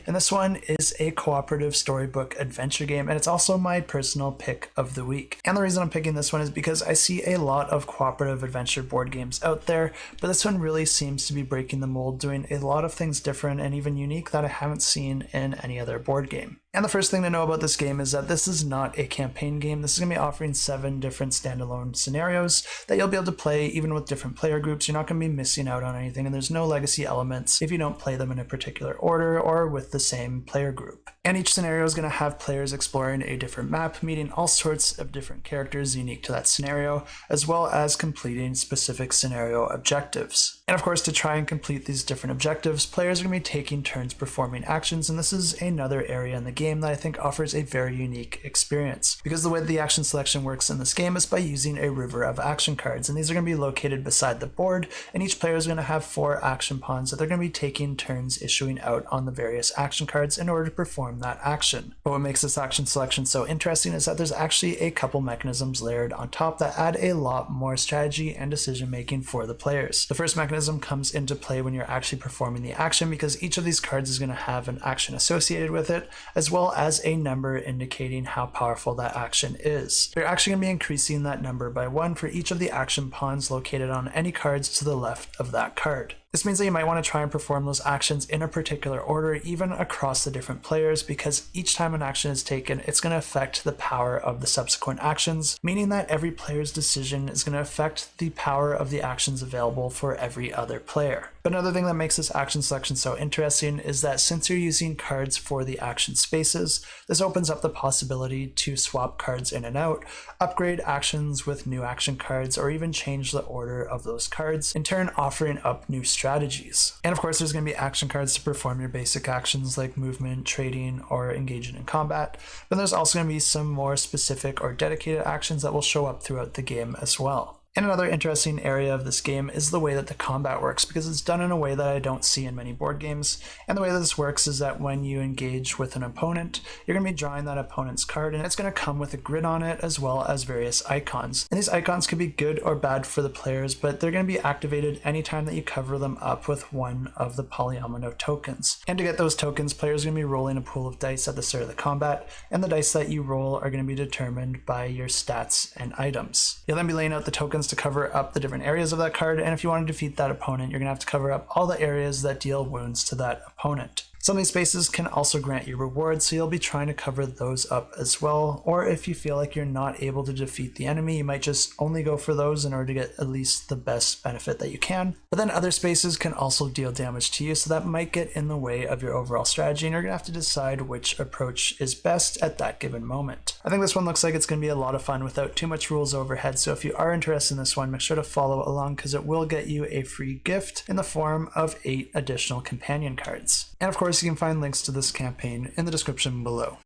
and this one is a cooperative storybook adventure game, and it's also my personal pick of the week. And the reason I'm picking this one is because I see a lot of cooperative adventure board games out there, but this one really seems to be breaking the mold, doing a lot of things different and even unique that I haven't seen in any other board game. And the first thing to know about this game is that this is not a campaign game. This is going to be offering 7 different standalone scenarios that you'll be able to play even with different player groups. You're not going to be missing out on anything, and there's no legacy elements if you don't play them in a particular order or with the same player group. And each scenario is going to have players exploring a different map, meeting all sorts of different characters unique to that scenario, as well as completing specific scenario objectives. And of course, to try and complete these different objectives, players are going to be taking turns performing actions, and this is another area in the game that I think offers a very unique experience. Because the way the action selection works in this game is by using a river of action cards, and these are going to be located beside the board, and each player is going to have 4 action pawns that they're going to be taking turns issuing out on the various action cards in order to perform that action. But what makes this action selection so interesting is that there's actually a couple mechanisms layered on top that add a lot more strategy and decision making for the players. The first mechanism comes into play when you're actually performing the action, because each of these cards is going to have an action associated with it, as well as a number indicating how powerful that action is. You're actually going to be increasing that number by 1 for each of the action pawns located on any cards to the left of that card. This means that you might want to try and perform those actions in a particular order, even across the different players, because each time an action is taken, it's going to affect the power of the subsequent actions, meaning that every player's decision is going to affect the power of the actions available for every other player. But another thing that makes this action selection so interesting is that since you're using cards for the action spaces, this opens up the possibility to swap cards in and out, upgrade actions with new action cards, or even change the order of those cards, in turn offering up new strategies. And of course, there's going to be action cards to perform your basic actions like movement, trading, or engaging in combat, but there's also going to be some more specific or dedicated actions that will show up throughout the game as well. And another interesting area of this game is the way that the combat works, because it's done in a way that I don't see in many board games. And the way that this works is that when you engage with an opponent, you're going to be drawing that opponent's card, and it's going to come with a grid on it as well as various icons. And these icons could be good or bad for the players, but they're going to be activated anytime that you cover them up with one of the polyomino tokens. And to get those tokens, players are going to be rolling a pool of dice at the start of the combat, and the dice that you roll are going to be determined by your stats and items. You'll then be laying out the tokens to cover up the different areas of that card, and if you want to defeat that opponent, you're going to have to cover up all the areas that deal wounds to that opponent. Some of these spaces can also grant you rewards, so you'll be trying to cover those up as well, or if you feel like you're not able to defeat the enemy, you might just only go for those in order to get at least the best benefit that you can. But then other spaces can also deal damage to you, so that might get in the way of your overall strategy, and you're going to have to decide which approach is best at that given moment. I think this one looks like it's going to be a lot of fun without too much rules overhead, so if you are interested in this one, make sure to follow along, because it will get you a free gift in the form of 8 additional companion cards. And of course, you can find links to this campaign in the description below.